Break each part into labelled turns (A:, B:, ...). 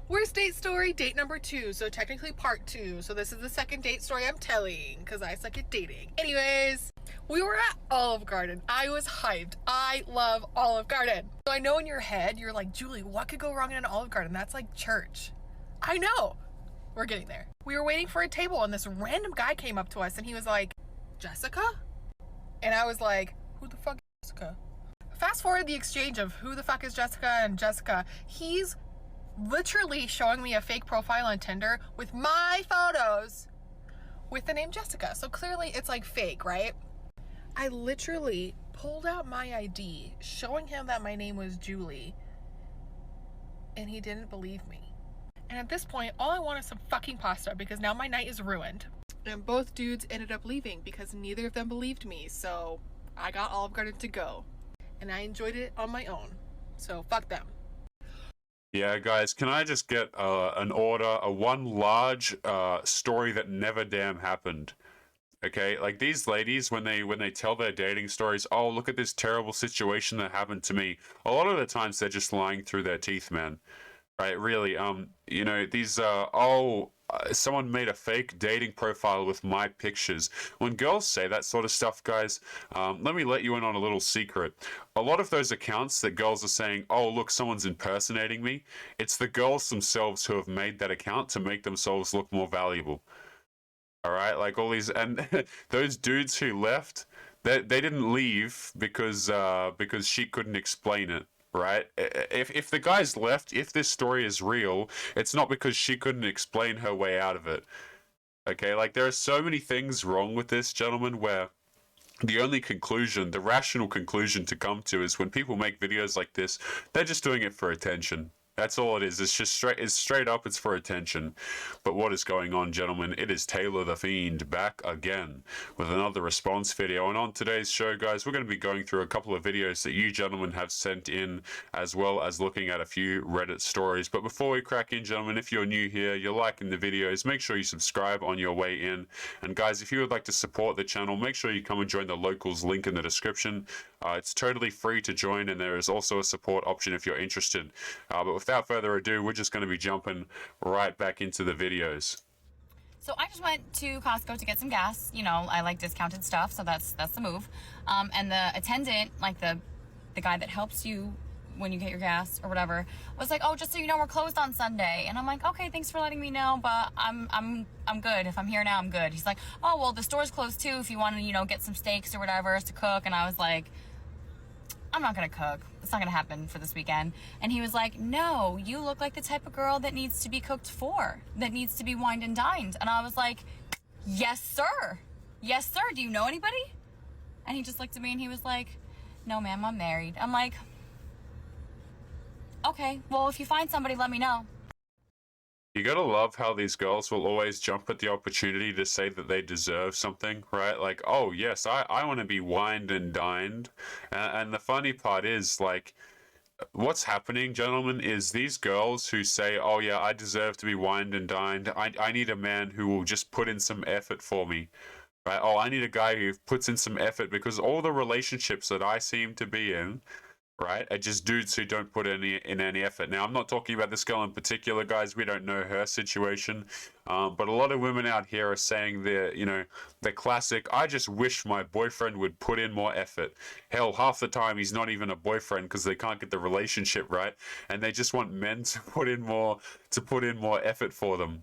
A: Worst date story, date number 2. So technically part 2. So this is the second date story I'm telling because I suck at dating. Anyways, we were at Olive Garden. I was hyped. I love Olive Garden. So I know in your head, you're like, Julie, what could go wrong in an Olive Garden? That's like church. I know. We're getting there. We were waiting for a table and this random guy came up to us and he was like, Jessica? And I was like, who the fuck is Jessica? Fast forward the exchange of who the fuck is Jessica and Jessica. He's literally showing me a fake profile on Tinder with my photos with the name Jessica. So clearly it's like fake, right? I literally pulled out my ID showing him that my name was Julie and he didn't believe me. And at this point, all I want is some fucking pasta because now my night is ruined. And both dudes ended up leaving because neither of them believed me. So I got Olive Garden to go and I enjoyed it on my own. So fuck them.
B: Yeah, guys, can I just get an order, one large story that never damn happened? Okay, like these ladies, when they tell their dating stories, oh, look at this terrible situation that happened to me. A lot of the times they're just lying through their teeth, man. Right? Really, you know, these someone made a fake dating profile with my pictures. When girls say that sort of stuff, guys, let me let you in on a little secret. A lot of those accounts that girls are saying, oh, look, someone's impersonating me, it's the girls themselves who have made that account to make themselves look more valuable. All right, like all these, and those dudes who left, they didn't leave because she couldn't explain it. Right? If the guys left, if this story is real, it's not because she couldn't explain her way out of it. Okay, like there are so many things wrong with this, gentlemen, where the only conclusion, the rational conclusion to come to is when people make videos like this, they're just doing it for attention. That's all it is. It's just straight up, it's for attention. But what is going on, gentlemen? It is Taylor the Fiend back again with another response video. And on today's show, guys, we're going to be going through a couple of videos that you gentlemen have sent in, as well as looking at a few Reddit stories. But before we crack in, gentlemen, if you're new here, you're liking the videos, make sure you subscribe on your way in. And guys, if you would like to support the channel, make sure you come and join the locals link in the description. It's totally free to join, and there is also a support option if you're interested. But without further ado, we're just going to be jumping right back into the videos.
C: So I just went to Costco to get some gas. You know, I like discounted stuff, so that's the move. And the attendant, like the guy that helps you when you get your gas or whatever, was like, "Oh, just so you know, we're closed on Sunday." And I'm like, "Okay, thanks for letting me know, but I'm good. If I'm here now, I'm good." He's like, "Oh, well, the store's closed too if you want to, you know, get some steaks or whatever to cook." And I was like, I'm not gonna cook. It's not gonna happen for this weekend. And he was like, no, you look like the type of girl that needs to be cooked for, that needs to be wined and dined. And I was like, yes, sir. Yes, sir. Do you know anybody? And he just looked at me and he was like, no, ma'am, I'm married. I'm like, okay, well, if you find somebody, let me know.
B: You gotta love how these girls will always jump at the opportunity to say that they deserve something, right? Like, oh, yes, I want to be wined and dined. And the funny part is, like, what's happening, gentlemen, is these girls who say, oh, yeah, I deserve to be wined and dined. I need a man who will just put in some effort for me. Right? Oh, I need a guy who puts in some effort, because all the relationships that I seem to be in, right, are just dudes who don't put in any effort. Now, I'm not talking about this girl in particular, guys. We don't know her situation, but a lot of women out here are saying the classic, I just wish my boyfriend would put in more effort. Hell, half the time he's not even a boyfriend because they can't get the relationship right, and they just want men to put in more effort for them.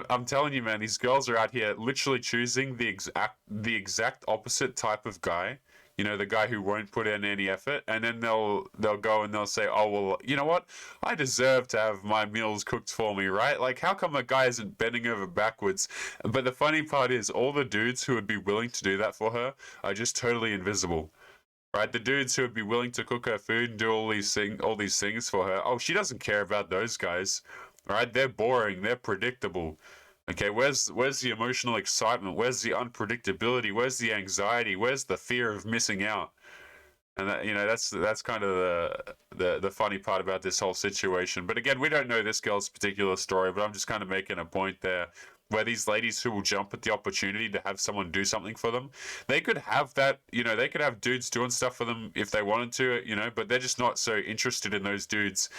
B: I'm telling you, man, these girls are out here literally choosing the exact opposite type of guy. You know, the guy who won't put in any effort, and then they'll go and they'll say, oh, well, you know what? I deserve to have my meals cooked for me, right? Like, how come a guy isn't bending over backwards? But the funny part is, all the dudes who would be willing to do that for her are just totally invisible. Right? The dudes who would be willing to cook her food and do all these things for her, oh, she doesn't care about those guys. Right? They're boring, they're predictable. Okay, where's the emotional excitement? Where's the unpredictability? Where's the anxiety? Where's the fear of missing out? And that, you know, that's kind of the funny part about this whole situation. But again, we don't know this girl's particular story, but I'm just kind of making a point there where these ladies who will jump at the opportunity to have someone do something for them, they could have that, you know, they could have dudes doing stuff for them if they wanted to, you know, but they're just not so interested in those dudes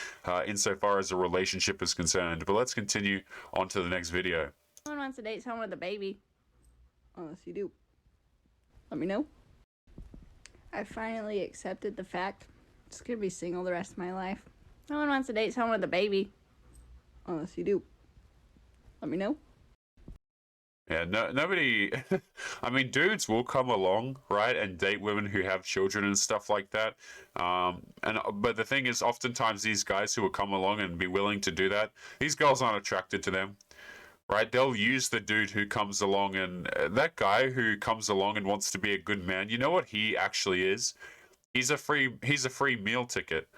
B: insofar as a relationship is concerned. But let's continue on to the next video.
D: No one wants to date someone with a baby. Unless you do. Let me know. I finally accepted the fact I'm just gonna be single the rest of my life. No one wants to date someone with a baby. Unless you do. Let me know.
B: Yeah, nobody. I mean, dudes will come along, right, and date women who have children and stuff like that. But the thing is, oftentimes these guys who will come along and be willing to do that, these girls aren't attracted to them, right? They'll use the dude who comes along, and that guy who comes along and wants to be a good man. You know what he actually is? He's a free meal ticket.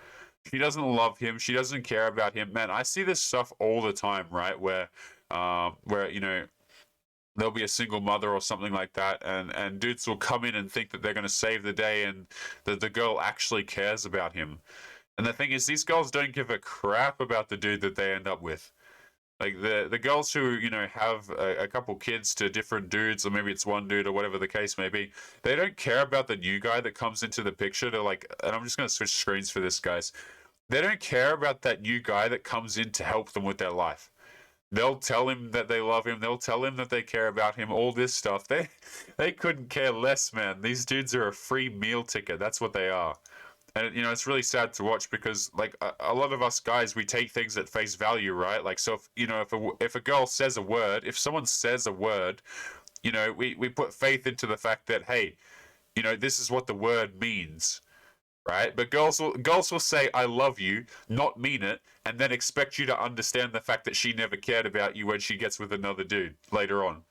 B: She doesn't love him. She doesn't care about him. Man, I see this stuff all the time, right? Where you know, there'll be a single mother or something like that, and dudes will come in and think that they're going to save the day, and that the girl actually cares about him. And the thing is, these girls don't give a crap about the dude that they end up with. Like the girls who, you know, have a couple kids to different dudes, or maybe it's one dude or whatever the case may be, they don't care about the new guy that comes into the picture. They're like, and I'm just going to switch screens for this, guys. They don't care about that new guy that comes in to help them with their life. They'll tell him that they love him. They'll tell him that they care about him. All this stuff. They couldn't care less, man. These dudes are a free meal ticket. That's what they are. And, you know, it's really sad to watch because, like, a lot of us guys, we take things at face value, right? Like, so, if, you know, if a girl says a word, if someone says a word, you know, we put faith into the fact that, hey, you know, this is what the word means, right? But girls will say, I love you, not mean it, and then expect you to understand the fact that she never cared about you when she gets with another dude later on.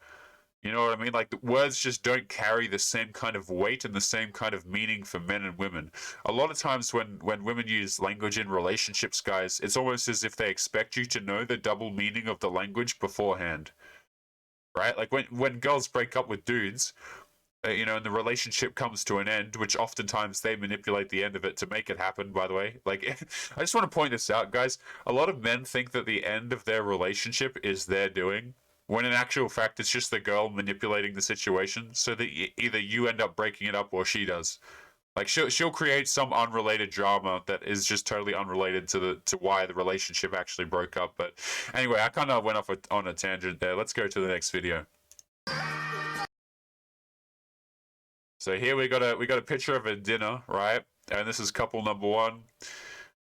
B: You know what I mean? Like, the words just don't carry the same kind of weight and the same kind of meaning for men and women. A lot of times when women use language in relationships, guys, it's almost as if they expect you to know the double meaning of the language beforehand, right? Like, when girls break up with dudes, you know, and the relationship comes to an end, which oftentimes they manipulate the end of it to make it happen, by the way. Like, I just want to point this out, guys. A lot of men think that the end of their relationship is their doing, when in actual fact, it's just the girl manipulating the situation so that either you end up breaking it up or she does. Like, she'll create some unrelated drama that is just totally unrelated to why the relationship actually broke up. But anyway, I kind of went off on a tangent there. Let's go to the next video. So here we got a picture of a dinner, right? And this is couple number 1.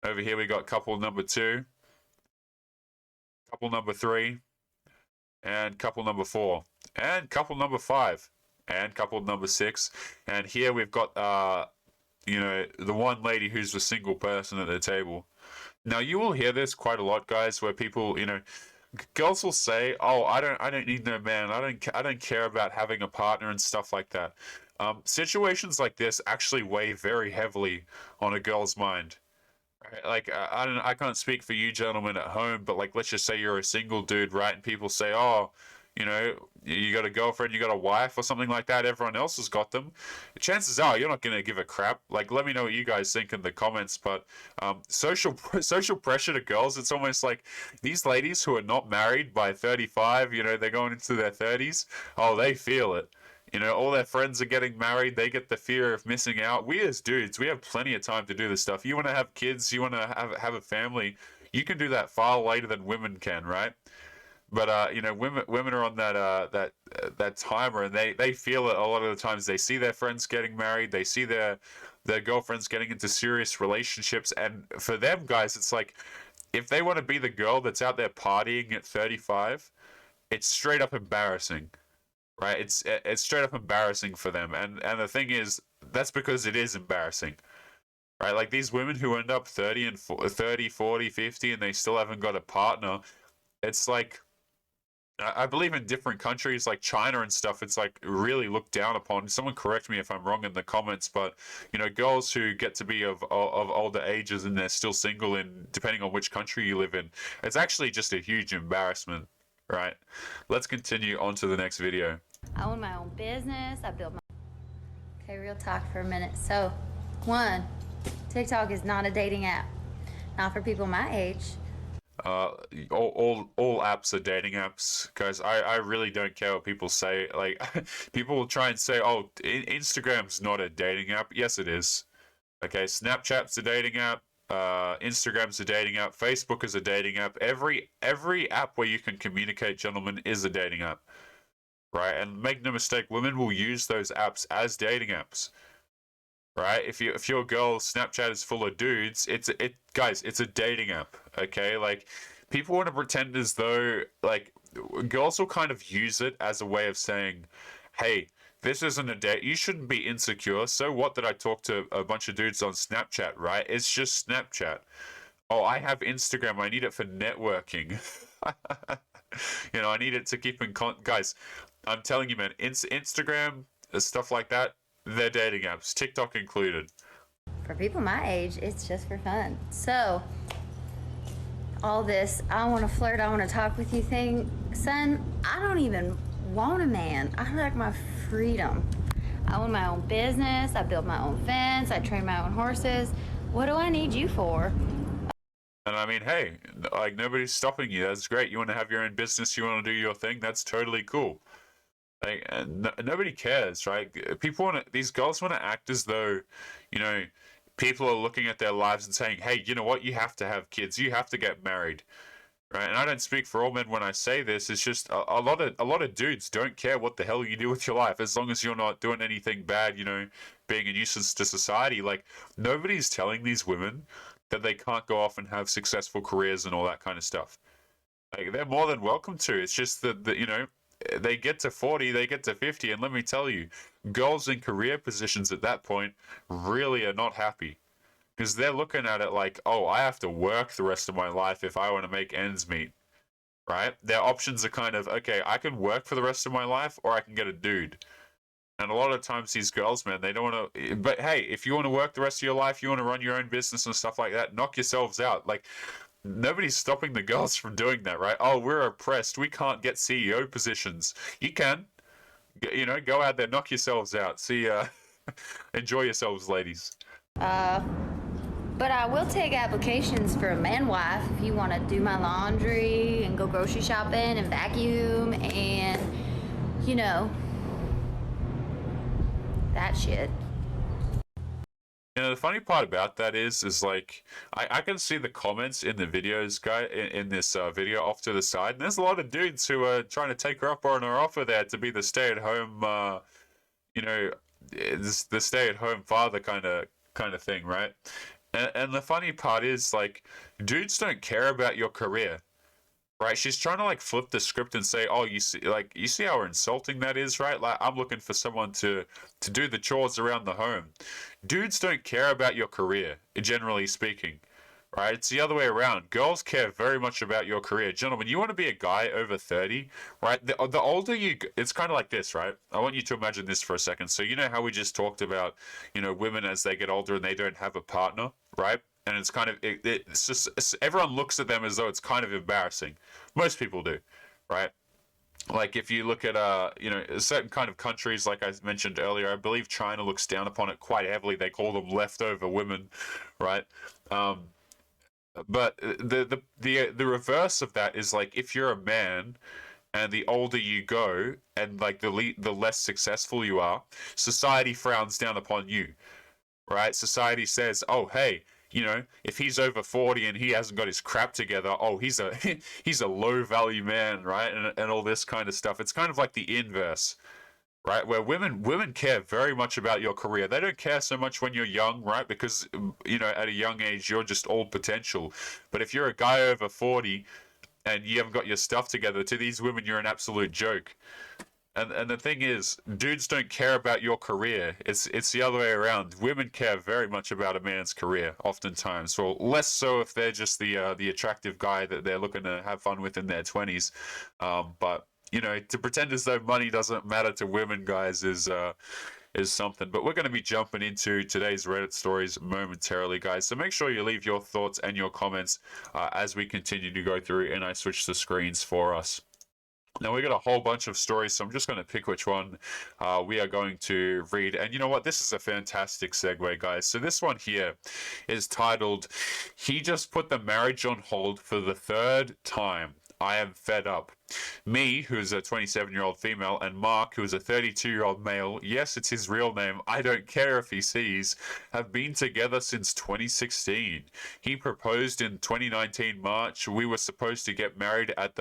B: Over here we got couple number 2, couple number 3, and couple number 4, and couple number 5, and couple number 6. And here we've got you know, the one lady who's the single person at the table. Now you will hear this quite a lot, guys, where people, you know, girls will say, "Oh, I don't need no man. I don't care about having a partner and stuff like that." Situations like this actually weigh very heavily on a girl's mind. Right? Like, I can't speak for you gentlemen at home, but like, let's just say you're a single dude, right? And people say, "Oh, you know, you got a girlfriend, you got a wife," or something like that. Everyone else has got them. Chances are you're not going to give a crap. Like, let me know what you guys think in the comments. But social pressure to girls, it's almost like these ladies who are not married by 35, you know, they're going into their 30s. Oh, they feel it. You know, all their friends are getting married. They get the fear of missing out. We as dudes, we have plenty of time to do this stuff. You want to have kids, you want to have a family, you can do that far later than women can, right? But you know, women are on that timer, and they feel it a lot of the times. They see their friends getting married, they see their girlfriends getting into serious relationships, and for them, guys, it's like, if they want to be the girl that's out there partying at 35, it's straight up embarrassing. Right, it's straight up embarrassing for them, and the thing is, that's because it is embarrassing, right? Like, these women who end up 30 and 30, 40, 50, and they still haven't got a partner. It's like, I believe in different countries like China and stuff, it's like really looked down upon. Someone correct me if I'm wrong in the comments, but you know, girls who get to be of older ages and they're still single, in depending on which country you live in, it's actually just a huge embarrassment. Right, let's continue on to the next video.
E: I own my own business. I build my... Okay, real talk for a minute. So, 1, TikTok is not a dating app. Not for people my age.
B: all apps are dating apps, guys. I really don't care what people say. Like, people will try and say, oh, Instagram's not a dating app. Yes, it is. Okay, Snapchat's a dating app. Instagram's a dating app. Facebook is a dating app. Every app where you can communicate, gentlemen, is a dating app, right? And make no mistake, women will use those apps as dating apps, right? If your girl Snapchat is full of dudes, guys, it's a dating app. Okay, like, people want to pretend as though, like, girls will kind of use it as a way of saying, hey, this isn't a date. You shouldn't be insecure. So what that I talk to a bunch of dudes on Snapchat, right? It's just Snapchat. Oh, I have Instagram. I need it for networking. I need it to keep in guys, I'm telling you, man, Instagram, stuff like that, they're dating apps, TikTok included.
E: For people my age, it's just for fun. So, all this, I want to flirt, I want to talk with you thing, son, I don't even want a man. I like my freedom. I own my own business, I build my own fence, I train my own horses. What do I need you for?
B: And I mean, hey, like, nobody's stopping you. That's great. You want to have your own business, you want to do your thing, that's totally cool. Like, nobody cares, right? These girls want to act as though, people are looking at their lives and saying, hey, you know what? You have to have kids. You have to get married. Right? And I don't speak for all men when I say this. It's just a lot of dudes don't care what the hell you do with your life, as long as you're not doing anything bad, being a nuisance to society. Like, nobody's telling these women that they can't go off and have successful careers and all that kind of stuff. Like, they're more than welcome to. It's just that they get to 40, they get to 50, and let me tell you, girls in career positions at that point really are not happy. Because they're looking at it like, oh, I have to work the rest of my life if I want to make ends meet, right? Their options are kind of, okay, I can work for the rest of my life, or I can get a dude. And a lot of times these girls, man, they don't want to... But hey, if you want to work the rest of your life, you want to run your own business and stuff like that, knock yourselves out. Like, nobody's stopping the girls from doing that, right? Oh, we're oppressed. We can't get CEO positions. You can. Go out there, knock yourselves out. See, enjoy yourselves, ladies.
E: But I will take applications for a man wife if you want to do my laundry and go grocery shopping and vacuum and, that shit.
B: The funny part about that is like, I can see the comments in the videos, in this video off to the side, and there's a lot of dudes who are trying to take her up on her offer there to be the stay-at-home, the stay-at-home father kind of thing, right? And the funny part is, like, dudes don't care about your career, right? She's trying to, like, flip the script and say, oh, you see how insulting that is, right? Like, I'm looking for someone to do the chores around the home. Dudes don't care about your career, generally speaking, right? It's the other way around. Girls care very much about your career. Gentlemen, you want to be a guy over 30, right? The older you... It's kind of like this, right? I want you to imagine this for a second. So you know how we just talked about, women as they get older and they don't have a partner, right? And it's kind of... It's just... everyone looks at them as though it's kind of embarrassing. Most people do, right? Like, if you look at, certain kind of countries, like I mentioned earlier, I believe China looks down upon it quite heavily. They call them leftover women, right? But the reverse of that is, like, if you're a man and the older you go and, like, the less successful you are, society frowns down upon you, right? Society says, oh, hey, if he's over 40 and he hasn't got his crap together, oh, he's a low value man, right? And all this kind of stuff. It's kind of like the inverse, right? Where women care very much about your career. They don't care so much when you're young, right? Because, at a young age, you're just all potential. But if you're a guy over 40 and you haven't got your stuff together, to these women, you're an absolute joke. And the thing is, dudes don't care about your career. It's the other way around. Women care very much about a man's career, oftentimes. Well, less so if they're just the attractive guy that they're looking to have fun with in their 20s. But to pretend as though money doesn't matter to women, guys, is something. But we're going to be jumping into today's Reddit stories momentarily, guys. So make sure you leave your thoughts and your comments as we continue to go through, and I switch the screens for us. Now, we got a whole bunch of stories, so I'm just going to pick which one we are going to read. And you know what? This is a fantastic segue, guys. So this one here is titled, "He Just Put the Marriage on Hold for the Third Time. I am fed up." Me, who's a 27-year-old female, and Mark, who is a 32-year-old male, yes, it's his real name, I don't care if he sees, have been together since 2016. He proposed in 2019 March. We were supposed to get married at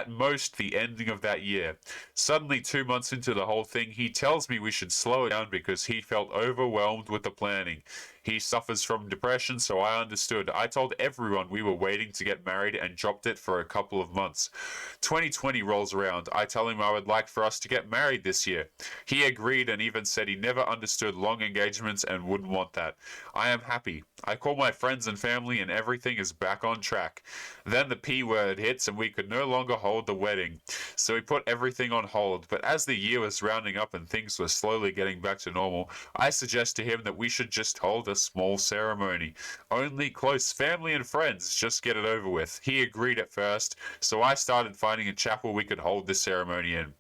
B: most the ending of that year. Suddenly, 2 months into the whole thing, he tells me we should slow it down because he felt overwhelmed with the planning. He suffers from depression, so I understood. I told everyone we were waiting to get married and dropped it for a couple of months. 2020 rolls around. I tell him I would like for us to get married this year. He agreed and even said he never understood long engagements and wouldn't want that. I am happy. I call my friends and family and everything is back on track. Then the P word hits and we could no longer hold the wedding. So we put everything on hold. But as the year was rounding up and things were slowly getting back to normal, I suggest to him that we should just hold a small ceremony. Only close family and friends, just get it over with. He agreed at first, so I started finding a chapel we could hold this ceremony in.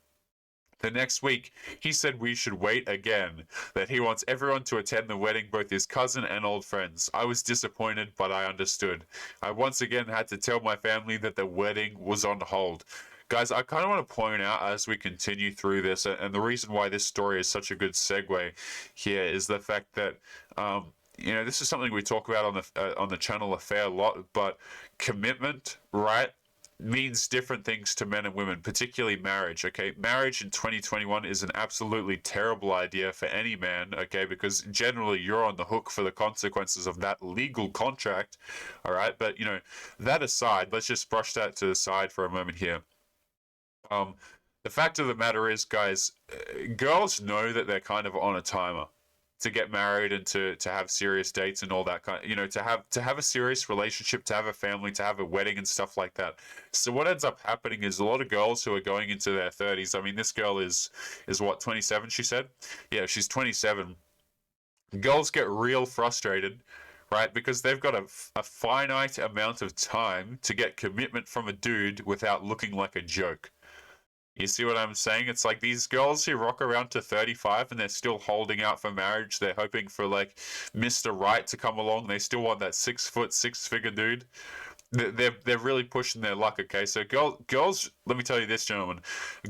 B: The next week, he said we should wait again, that he wants everyone to attend the wedding, both his cousin and old friends. I was disappointed, but I understood. I once again had to tell my family that the wedding was on hold. Guys, I kind of want to point out as we continue through this, and the reason why this story is such a good segue here is the fact that, this is something we talk about on the channel a fair lot, but commitment, right, means different things to men and women, particularly marriage, okay? Marriage in 2021 is an absolutely terrible idea for any man, okay? Because generally you're on the hook for the consequences of that legal contract, all right? But, that aside, let's just brush that to the side for a moment here. The fact of the matter is, guys, girls know that they're kind of on a timer to get married and to have serious dates and all that kind of, to have a serious relationship, to have a family, to have a wedding and stuff like that. So what ends up happening is a lot of girls who are going into their 30s. I mean, this girl is what, 27, she said? Yeah, she's 27. Girls get real frustrated, right? Because they've got a finite amount of time to get commitment from a dude without looking like a joke. You see what I'm saying? It's like these girls who rock around to 35 and they're still holding out for marriage. They're hoping for like Mr. Right to come along. They still want that 6 foot, 6-figure dude. They're really pushing their luck. Okay, so girls, let me tell you this, gentlemen,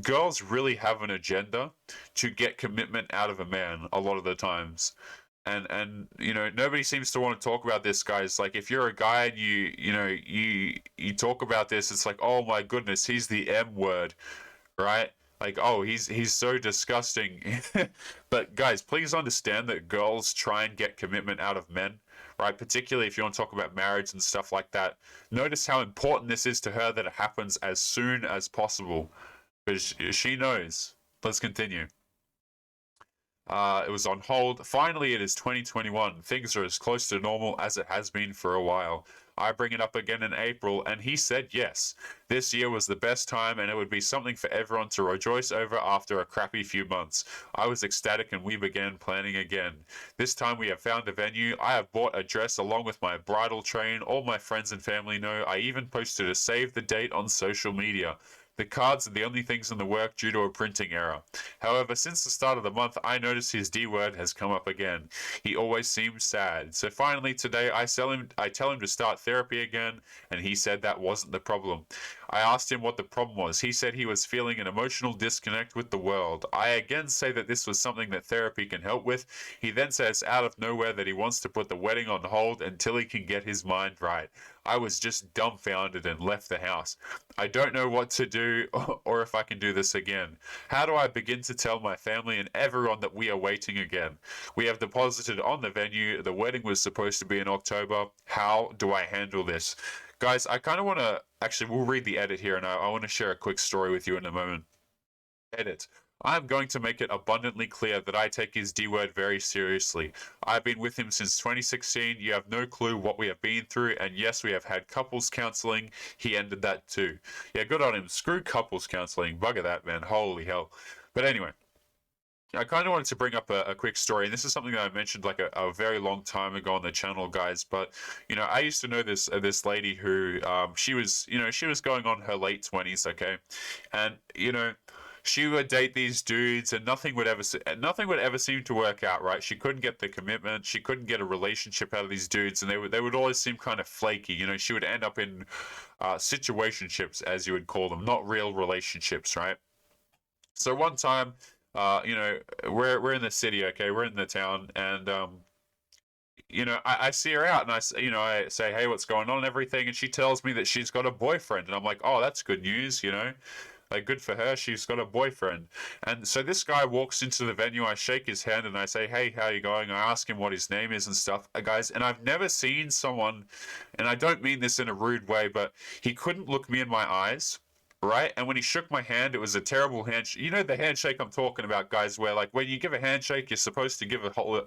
B: girls really have an agenda to get commitment out of a man a lot of the times. And nobody seems to want to talk about this, guys. Like, if you're a guy and you talk about this, it's like, oh my goodness, he's the M word, right? Like, oh, he's so disgusting. But guys, please understand that girls try and get commitment out of men, right? Particularly if you want to talk about marriage and stuff like that. Notice how important this is to her that it happens as soon as possible, because she knows. Let's continue. It was on hold. Finally, it is 2021. Things are as close to normal as it has been for a while. I bring it up again in April, and he said yes. This year was the best time, and it would be something for everyone to rejoice over after a crappy few months. I was ecstatic, and we began planning again. This time we have found a venue. I have bought a dress along with my bridal train. All my friends and family know. I even posted a save the date on social media. The cards are the only things in the work due to a printing error. However, since the start of the month, I noticed his D word has come up again. He always seems sad. So finally today, I tell him to start therapy again, and he said that wasn't the problem. I asked him what the problem was. He said he was feeling an emotional disconnect with the world. I again say that this was something that therapy can help with. He then says out of nowhere that he wants to put the wedding on hold until he can get his mind right. I was just dumbfounded and left the house. I don't know what to do or if I can do this again. How do I begin to tell my family and everyone that we are waiting again? We have deposited on the venue. The wedding was supposed to be in October. How do I handle this? Guys, I kind of want to, actually, we'll read the edit here, and I want to share a quick story with you in a moment. Edit. I'm going to make it abundantly clear that I take his D word very seriously. I've been with him since 2016. You have no clue what we have been through, and yes, we have had couples counseling. He ended that too. Yeah, good on him. Screw couples counseling. Bugger that, man. Holy hell. But anyway, I kind of wanted to bring up a quick story, and this is something that I mentioned like a very long time ago on the channel, guys. But I used to know this lady who she was she was going on her late 20s, okay, and she would date these dudes, and nothing would ever seem to work out, right? She couldn't get the commitment, she couldn't get a relationship out of these dudes, and they would always seem kind of flaky. She would end up in situationships, as you would call them, not real relationships, right? So one time, we're in the city, okay, we're in the town, and I see her out, and I say, hey, what's going on and everything, and she tells me that she's got a boyfriend, and I'm like, oh, that's good news. Like, good for her, she's got a boyfriend. And so this guy walks into the venue, I shake his hand, and I say, hey, how you going? I ask him what his name is and stuff, guys, and I've never seen someone, and I don't mean this in a rude way, but he couldn't look me in my eyes. Right? And when he shook my hand, it was a terrible handshake. You know the handshake I'm talking about, guys, where like when you give a handshake, you're supposed to give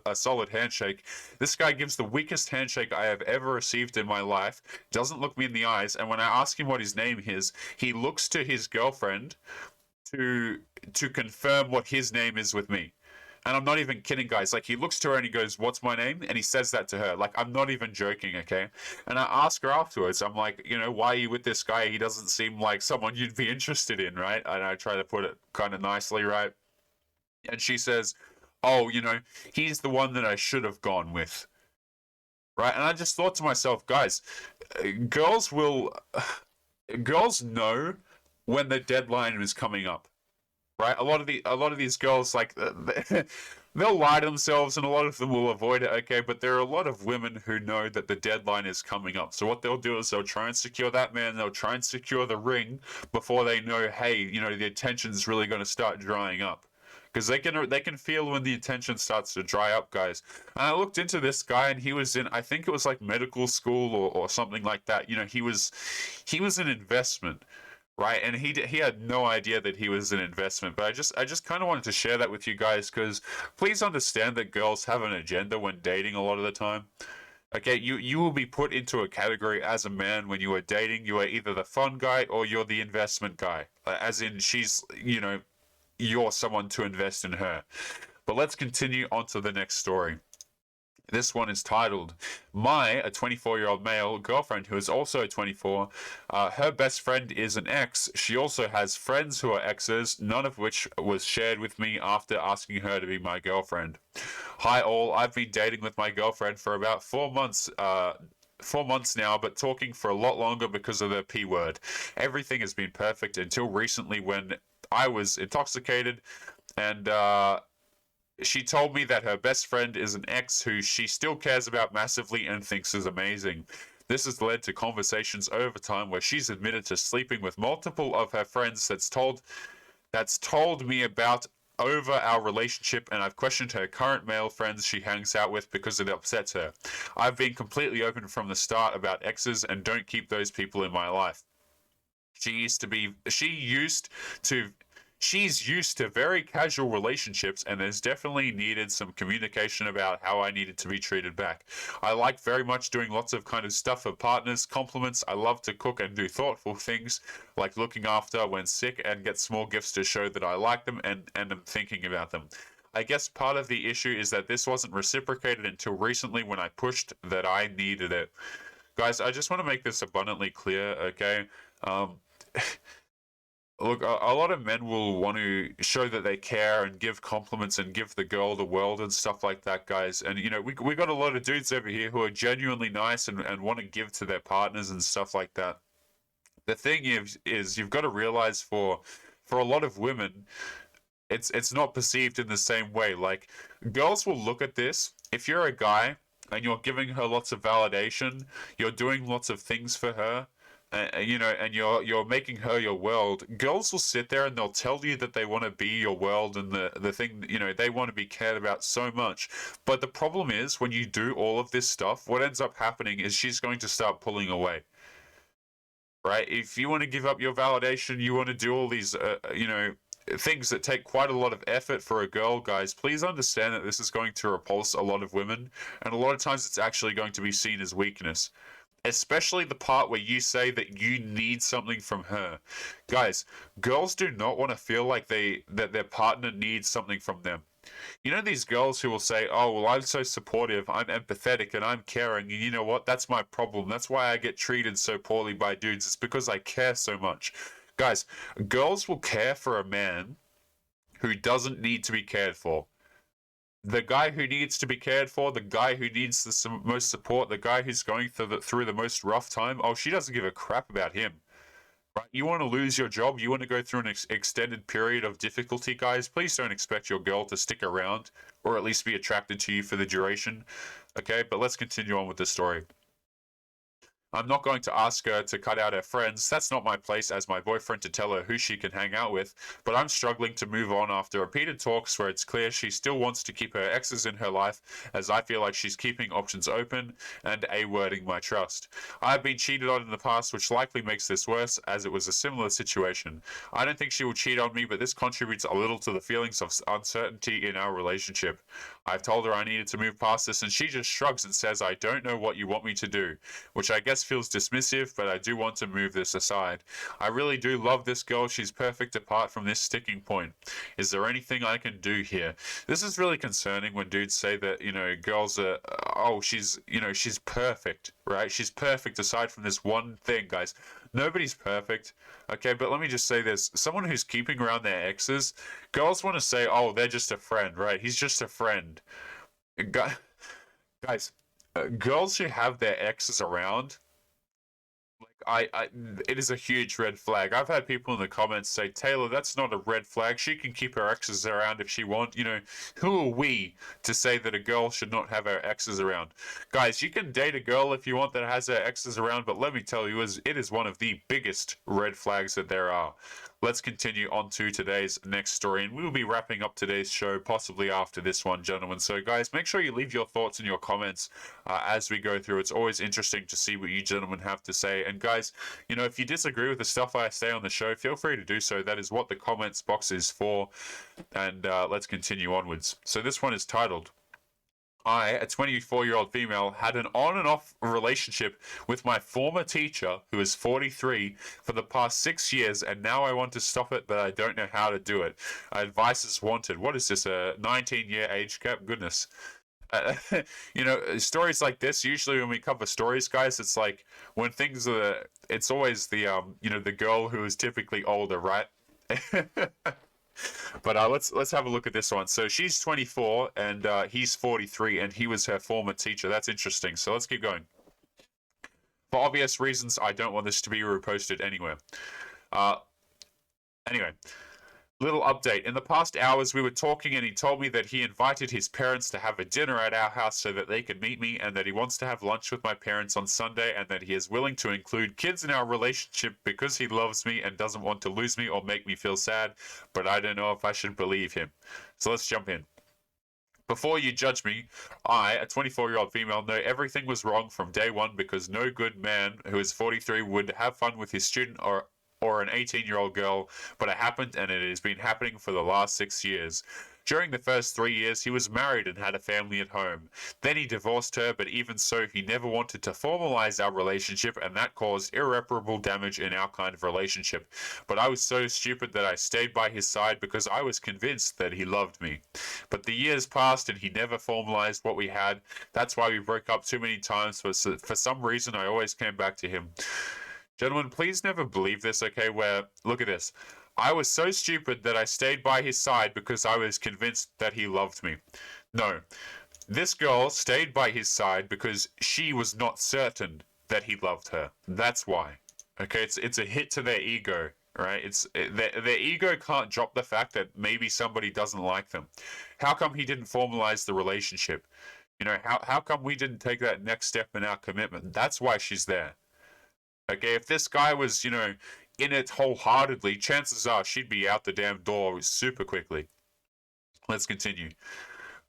B: a solid handshake. This guy gives the weakest handshake I have ever received in my life, doesn't look me in the eyes, and when I ask him what his name is, he looks to his girlfriend to confirm what his name is with me. And I'm not even kidding, guys. Like, he looks to her and he goes, what's my name? And he says that to her. Like, I'm not even joking, okay? And I ask her afterwards, I'm like, why are you with this guy? He doesn't seem like someone you'd be interested in, right? And I try to put it kind of nicely, right? And she says, oh, he's the one that I should have gone with. Right? And I just thought to myself, guys, girls know when the deadline is coming up. Right, a lot of these girls, like, they'll lie to themselves, and a lot of them will avoid it. Okay, but there are a lot of women who know that the deadline is coming up. So what they'll do is they'll try and secure that man. They'll try and secure the ring before they know, hey, the attention's really going to start drying up, because they can feel when the attention starts to dry up, guys. And I looked into this guy, and he was in, I think it was like medical school or something like that. He was an investment. Right, and he had no idea that he was an investment, but I just kind of wanted to share that with you guys, because please understand that girls have an agenda when dating a lot of the time. Okay, you will be put into a category as a man when you are dating. You are either the fun guy or you're the investment guy, as in she's, you're someone to invest in her. But let's continue on to the next story. This one is titled, a 24-year-old male girlfriend who is also 24. Her best friend is an ex. She also has friends who are exes, none of which was shared with me after asking her to be my girlfriend. Hi all, I've been dating with my girlfriend for about 4 months. 4 months now, but talking for a lot longer because of the P word. Everything has been perfect until recently when I was intoxicated, and she told me that her best friend is an ex who she still cares about massively and thinks is amazing. This has led to conversations over time where she's admitted to sleeping with multiple of her friends that's told me about over our relationship, and I've questioned her current male friends she hangs out with because it upsets her. I've been completely open from the start about exes and don't keep those people in my life. She's used to very casual relationships, and there's definitely needed some communication about how I needed to be treated back. I like very much doing lots of kind of stuff for partners, compliments. I love to cook and do thoughtful things like looking after when sick, and get small gifts to show that I like them and am thinking about them. I guess part of the issue is that this wasn't reciprocated until recently when I pushed that I needed it. Guys, I just want to make this abundantly clear, okay? Look, a lot of men will want to show that they care and give compliments and give the girl the world and stuff like that, guys. And, we got a lot of dudes over here who are genuinely nice and want to give to their partners and stuff like that. The thing is you've got to realize for a lot of women, it's not perceived in the same way. Like, girls will look at this. If you're a guy and you're giving her lots of validation, you're doing lots of things for her, and you're making her your world, girls will sit there and they'll tell you that they want to be your world and the thing, they want to be cared about so much. But the problem is, when you do all of this stuff, what ends up happening is she's going to start pulling away. Right? If you want to give up your validation, you want to do all these things that take quite a lot of effort for a girl, guys, please understand that this is going to repulse a lot of women, and a lot of times it's actually going to be seen as weakness. Especially the part where you say that you need something from her. Guys, girls do not want to feel like that their partner needs something from them. You know these girls who will say, "Oh, well, I'm so supportive, I'm empathetic, and I'm caring, and you know what? That's my problem. That's why I get treated so poorly by dudes. It's because I care so much." Guys, girls will care for a man who doesn't need to be cared for. The guy who needs to be cared for, the guy who needs the most support, the guy who's going through the most rough time, oh, she doesn't give a crap about him. Right? You want to lose your job, you want to go through an extended period of difficulty, guys, please don't expect your girl to stick around or at least be attracted to you for the duration. Okay, but let's continue on with the story. I'm not going to ask her to cut out her friends. That's not my place as my boyfriend to tell her who she can hang out with. But I'm struggling to move on after repeated talks where it's clear she still wants to keep her exes in her life, as I feel like she's keeping options open and A-wording my trust. I've been cheated on in the past, which likely makes this worse, as it was a similar situation. I don't think she will cheat on me, but this contributes a little to the feelings of uncertainty in our relationship. I've told her I needed to move past this, and she just shrugs and says, "I don't know what you want me to do," which I guess feels dismissive, but I do want to move this aside. I really do love this girl. She's perfect apart from this sticking point. Is there anything I can do here? This is really concerning when dudes say that, you know, girls are, oh, she's perfect, right? She's perfect aside from this one thing, guys. Nobody's perfect, okay? But let me just say this. Someone who's keeping around their exes, girls want to say, oh, they're just a friend, right? He's just a friend. Guys, girls who have their exes around, it is a huge red flag. I've had people in the comments say, "Taylor, that's not a red flag. She can keep her exes around if she wants." You know, who are we to say that a girl should not have her exes around? Guys, you can date a girl if you want that has her exes around, but let me tell you, it is one of the biggest red flags that there are. Let's continue on to today's next story, and we'll be wrapping up today's show possibly after this one, gentlemen. So, guys, make sure you leave your thoughts in your comments as we go through. It's always interesting to see what you gentlemen have to say. And, guys, you know, if you disagree with the stuff I say on the show, feel free to do so. That is what the comments box is for. And let's continue onwards. So, this one is titled, I, a 24-year-old female, had an on and off relationship with my former teacher, who is 43, for the past 6 years, and now I want to stop it, but I don't know how to do it. Advice is wanted. What is this, a 19-year age cap? Goodness. You know, stories like this, usually when we cover stories, guys, it's like when things are, it's always the, you know, the girl who is typically older, right? But let's have a look at this one. So she's 24 and he's 43, and he was her former teacher. That's interesting. So let's keep going. For obvious reasons, I don't want this to be reposted anywhere. Anyway, little update. In the past hours, we were talking, and he told me that he invited his parents to have a dinner at our house so that they could meet me, and that he wants to have lunch with my parents on Sunday, and that he is willing to include kids in our relationship because he loves me and doesn't want to lose me or make me feel sad, but I don't know if I should believe him. So let's jump in. Before you judge me, I, a 24-year-old female, know everything was wrong from day one, because no good man who is 43 would have fun with his student or an 18-year-old girl, but it happened, and it has been happening for the last 6 years. During the first 3 years, he was married and had a family at home. Then he divorced her, but even so, he never wanted to formalize our relationship, and that caused irreparable damage in our kind of relationship. But I was so stupid that I stayed by his side because I was convinced that he loved me. But the years passed, and he never formalized what we had. That's why we broke up too many times. For some reason, I always came back to him. Gentlemen, please never believe this, okay? Where, look at this. I was so stupid that I stayed by his side because I was convinced that he loved me. No. This girl stayed by his side because she was not certain that he loved her. That's why. Okay, it's a hit to their ego, right? Their ego can't drop the fact that maybe somebody doesn't like them. How come he didn't formalize the relationship? You know, how come we didn't take that next step in our commitment? That's why she's there. Okay, if this guy was, you know, in it wholeheartedly, chances are she'd be out the damn door super quickly. Let's continue.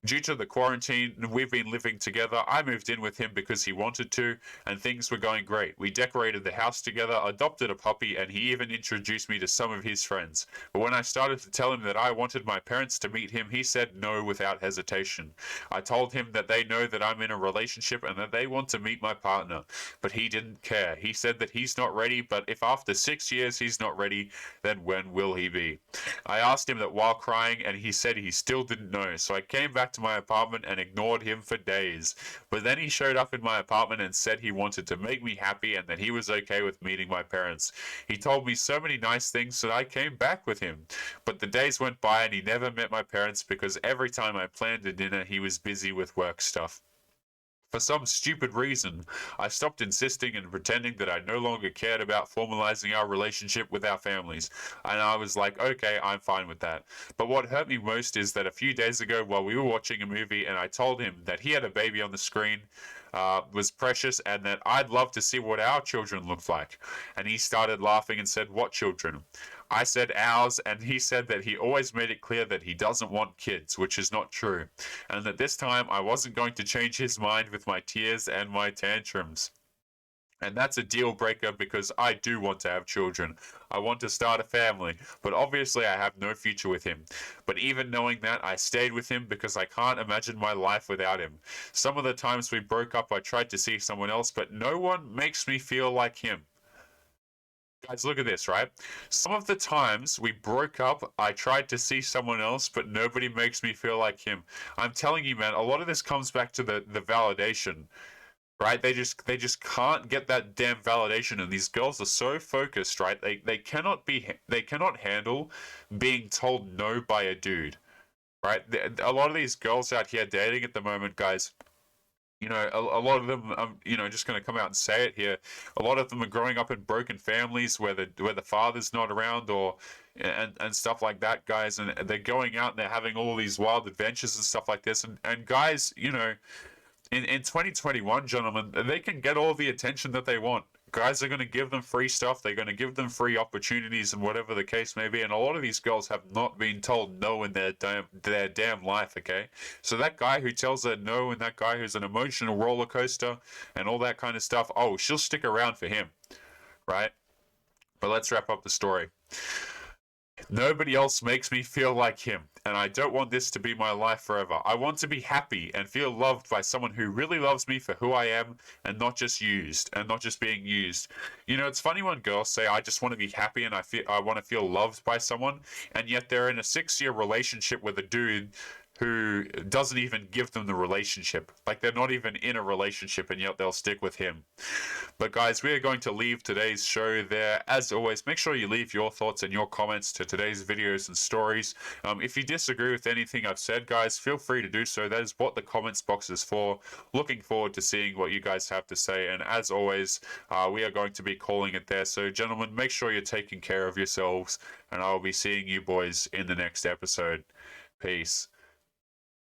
B: Due to the quarantine we've been living together, I moved in with him because he wanted to, and things were going great. We decorated the house together, adopted a puppy, and he even introduced me to some of his friends. But when I started to tell him that I wanted my parents to meet him, he said no without hesitation. I told him that they know that I'm in a relationship and that they want to meet my partner, but he didn't care. He said that he's not ready, but if after 6 years he's not ready, then when will he be? I asked him that while crying, and he said he still didn't know, so I came back to my apartment and ignored him for days. But then he showed up in my apartment and said he wanted to make me happy and that he was okay with meeting my parents. He told me so many nice things that I came back with him. But the days went by and he never met my parents because every time I planned a dinner, he was busy with work stuff. For some stupid reason, I stopped insisting and pretending that I no longer cared about formalizing our relationship with our families, and I was like, okay, I'm fine with that. But what hurt me most is that a few days ago, while we were watching a movie and I told him that he had a baby on the screen, was precious, and that I'd love to see what our children looked like. And he started laughing and said, what children? I said ours, and he said that he always made it clear that he doesn't want kids, which is not true, and that this time I wasn't going to change his mind with my tears and my tantrums. And that's a deal breaker because I do want to have children. I want to start a family, but obviously I have no future with him. But even knowing that, I stayed with him because I can't imagine my life without him. Some of the times we broke up, I tried to see someone else, but no one makes me feel like him. Guys, look at this, right? Some of the times we broke up, I tried to see someone else, but nobody makes me feel like him. I'm telling you, man, a lot of this comes back to the validation, right? They just can't get that damn validation, and these girls are so focused, right? They cannot handle being told no by a dude, right? A lot of these girls out here dating at the moment, guys, you know, a lot of them, you know, just going to come out and say it here. A lot of them are growing up in broken families where the father's not around, or and stuff like that, guys. And they're going out and they're having all these wild adventures and stuff like this. And guys, you know, in 2021, gentlemen, they can get all the attention that they want. Guys are going to give them free stuff. They're going to give them free opportunities and whatever the case may be. And a lot of these girls have not been told no in their damn life, okay? So that guy who tells her no, and that guy who's an emotional roller coaster and all that kind of stuff, oh, she'll stick around for him, right? But let's wrap up the story. Nobody else makes me feel like him, and I don't want this to be my life forever. I want to be happy and feel loved by someone who really loves me for who I am and not just used and not just being used. You know, it's funny when girls say, I just want to be happy and I want to feel loved by someone, and yet they're in a 6-year relationship with a dude who doesn't even give them the relationship. Like, they're not even in a relationship, and yet they'll stick with him. But guys, we are going to leave today's show there. As always, make sure you leave your thoughts and your comments to today's videos and stories. If you disagree with anything I've said, guys, feel free to do so. That is what the comments box is for. Looking forward to seeing what you guys have to say. And as always, we are going to be calling it there. So gentlemen, make sure you're taking care of yourselves, and I will be seeing you boys in the next episode. Peace.